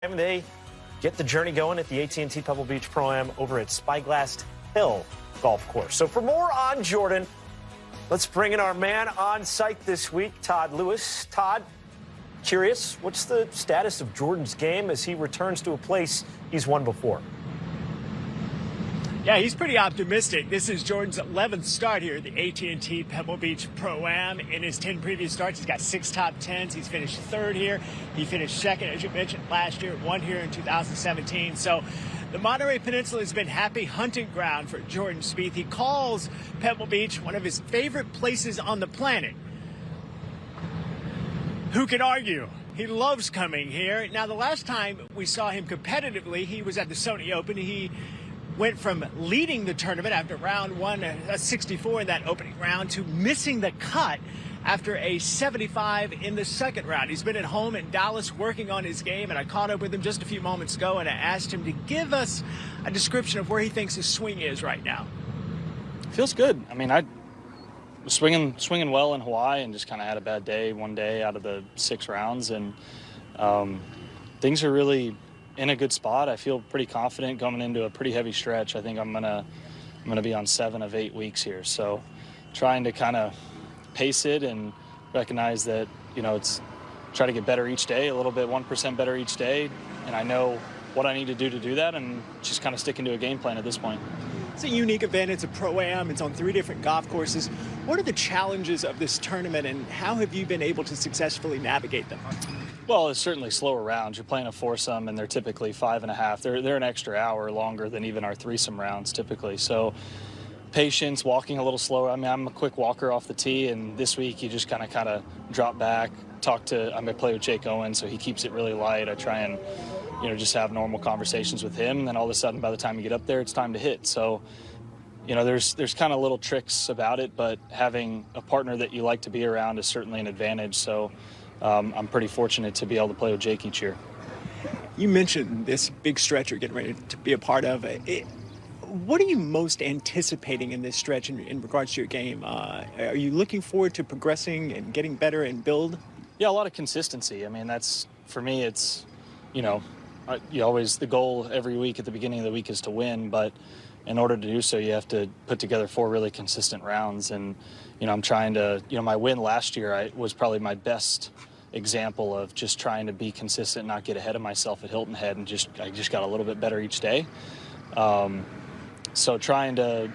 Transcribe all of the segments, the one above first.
They get the journey going at the AT&T Pebble Beach Pro-Am over at Spyglass Hill Golf Course. So for more on Jordan, let's bring in our man on site this week, Todd Lewis. Todd, curious, what's the status of Jordan's game as he returns to a place he's won before? Yeah, he's pretty optimistic. This is Jordan's 11th start here at the AT&T Pebble Beach Pro-Am. In his 10 previous starts, he's got 6 top 10s. He's finished third here. He finished second, as you mentioned, last year, won here in 2017. So the Monterey Peninsula has been happy hunting ground for Jordan Spieth. He calls Pebble Beach one of his favorite places on the planet. Who can argue? He loves coming here. Now, the last time we saw him competitively, he was at the Sony Open. He went from leading the tournament after round one, a 64 in that opening round, to missing the cut after a 75 in the second round. He's been at home in Dallas working on his game, and I caught up with him just a few moments ago, and I asked him to give us a description of where he thinks his swing is right now. Feels good. I mean, I was swinging well in Hawaii and just kind of had a bad day one day out of the 6 rounds, and things are really in a good spot. I feel pretty confident coming into a pretty heavy stretch. I think I'm gonna be on 7 of 8 weeks here. So trying to kind of pace it and recognize that, you know, it's try to get better each day, a little bit 1% better each day. And I know what I need to do that, and just kind of sticking to a game plan at this point. It's a unique event. It's a Pro-Am. It's on 3 different golf courses. What are the challenges of this tournament, and how have you been able to successfully navigate them? Well, it's certainly slower rounds. You're playing a foursome, and they're typically 5.5. They're an extra hour longer than even our threesome rounds typically. So patience, walking a little slower. I mean, I'm a quick walker off the tee, and this week you just kind of drop back, I'm going to play with Jake Owen, so he keeps it really light. I try and, you know, just have normal conversations with him, and then all of a sudden by the time you get up there, it's time to hit. So, you know, there's kind of little tricks about it, but having a partner that you like to be around is certainly an advantage. So I'm pretty fortunate to be able to play with Jake each year. You mentioned this big stretch you're getting ready to be a part of. What are you most anticipating in this stretch in regards to your game? Are you looking forward to progressing and getting better and build? Yeah, a lot of consistency. I mean, that's, for me, it's, you know, the goal every week at the beginning of the week is to win, but in order to do so, you have to put together 4 really consistent rounds. And, you know, I'm trying to, you know, my win last year was probably my best example of just trying to be consistent, not get ahead of myself at Hilton Head, and I just got a little bit better each day. So trying to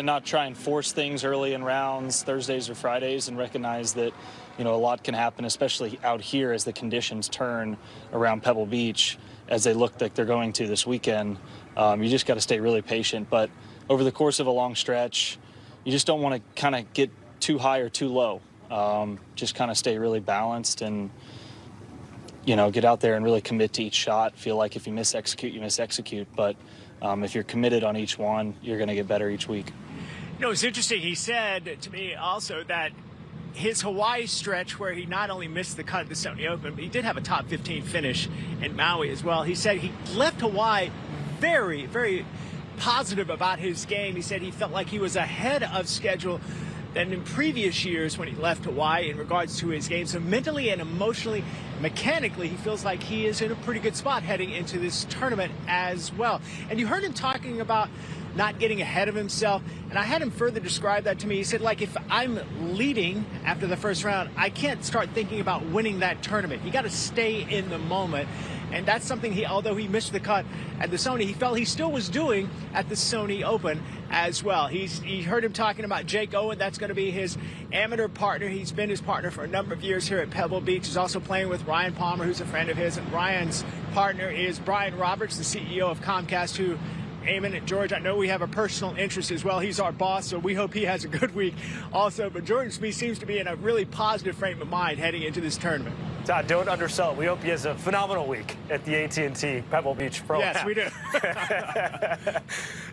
not try and force things early in rounds, Thursdays or Fridays, and recognize that, you know, a lot can happen, especially out here as the conditions turn around Pebble Beach, as they look like they're going to this weekend. You just got to stay really patient. But over the course of a long stretch, you just don't want to kind of get too high or too low. Just kind of stay really balanced and, you know, get out there and really commit to each shot. Feel like if you miss execute, you miss execute. But if you're committed on each one, you're going to get better each week. You know, it's interesting. He said to me also that his Hawaii stretch, where he not only missed the cut at the Sony Open, but he did have a top 15 finish in Maui as well. He said he left Hawaii very, very positive about his game. He said he felt like he was ahead of schedule than in previous years when he left Hawaii in regards to his game. So mentally and emotionally, mechanically, he feels like he is in a pretty good spot heading into this tournament as well. And you heard him talking about not getting ahead of himself, and I had him further describe that to me. He said, like, if I'm leading after the first round, I can't start thinking about winning that tournament. You got to stay in the moment. And that's something although he missed the cut at the Sony, he felt he still was doing at the Sony Open as well. He heard him talking about Jake Owen. That's going to be his amateur partner. He's been his partner for a number of years here at Pebble Beach. He's also playing with Ryan Palmer, who's a friend of his. And Ryan's partner is Brian Roberts, the CEO of Comcast, who, Eamon and George, I know we have a personal interest as well. He's our boss, so we hope he has a good week also. But Jordan Spieth seems to be in a really positive frame of mind heading into this tournament. Todd, don't undersell it. We hope he has a phenomenal week at the AT&T Pebble Beach Pro-Am. Yes, we do.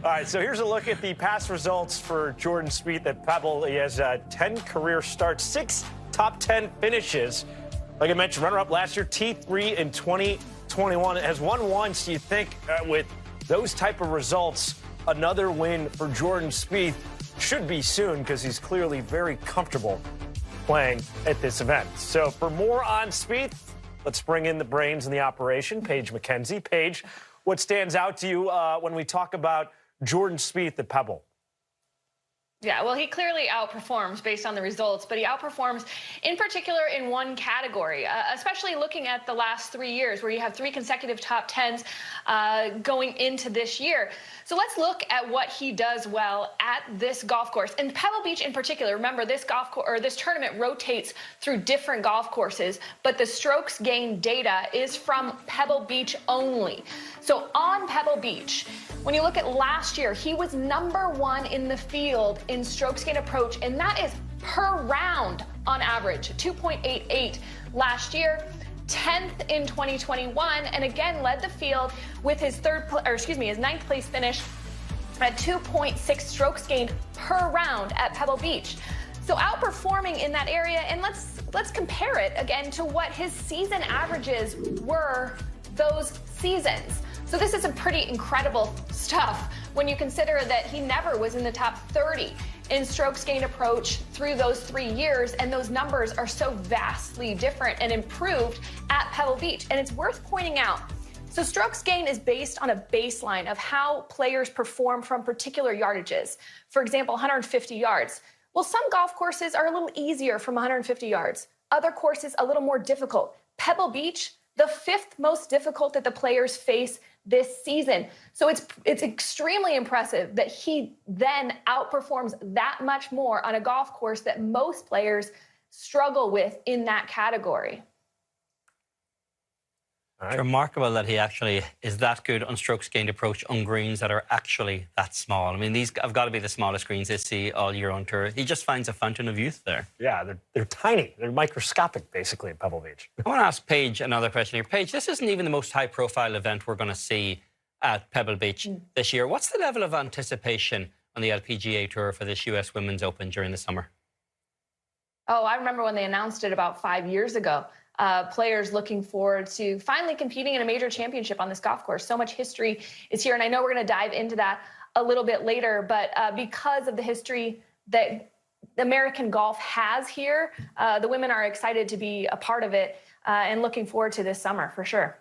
All right, so here's a look at the past results for Jordan Spieth at Pebble. He has 10 career starts, 6 top 10 finishes. Like I mentioned, runner-up last year, T3 in 2021. Has won once. You think with those type of results, another win for Jordan Spieth should be soon, because he's clearly very comfortable playing at this event. So for more on Spieth, Let's bring in the brains in the operation, Paige McKenzie. Paige, what stands out to you when we talk about Jordan Spieth at Pebble? Yeah, well, he clearly outperforms based on the results, but he outperforms in particular in one category, especially looking at the last 3 years where you have 3 consecutive top 10s going into this year. So let's look at what he does well at this golf course. And Pebble Beach in particular, remember this this tournament rotates through different golf courses, but the strokes gained data is from Pebble Beach only. So on Pebble Beach, when you look at last year, he was #1 in the field in strokes gained approach, and that is per round on average, 2.88 last year. 10th in 2021, and again led the field with his his 9th place finish at 2.6 strokes gained per round at Pebble Beach. So outperforming in that area, and let's compare it again to what his season averages were those seasons. So this is some pretty incredible stuff when you consider that he never was in the top 30 in strokes gained approach through those 3 years, and those numbers are so vastly different and improved at Pebble Beach. And it's worth pointing out, so strokes gained is based on a baseline of how players perform from particular yardages. For example, 150 yards. Well, some golf courses are a little easier from 150 yards. Other courses a little more difficult. Pebble Beach, the 5th most difficult that the players face this season. So it's extremely impressive that he then outperforms that much more on a golf course that most players struggle with in that category. It's remarkable that he actually is that good on strokes gained approach on greens that are actually that small. I mean, these have got to be the smallest greens they see all year on tour. He just finds a fountain of youth there. Yeah, they're tiny. They're microscopic, basically, at Pebble Beach. I want to ask Paige another question here. Paige, this isn't even the most high-profile event we're going to see at Pebble Beach this year. What's the level of anticipation on the LPGA Tour for this U.S. Women's Open during the summer? Oh, I remember when they announced it about 5 years ago. Players looking forward to finally competing in a major championship on this golf course. So much history is here, and I know we're going to dive into that a little bit later, but because of the history that American golf has here, the women are excited to be a part of it and looking forward to this summer for sure.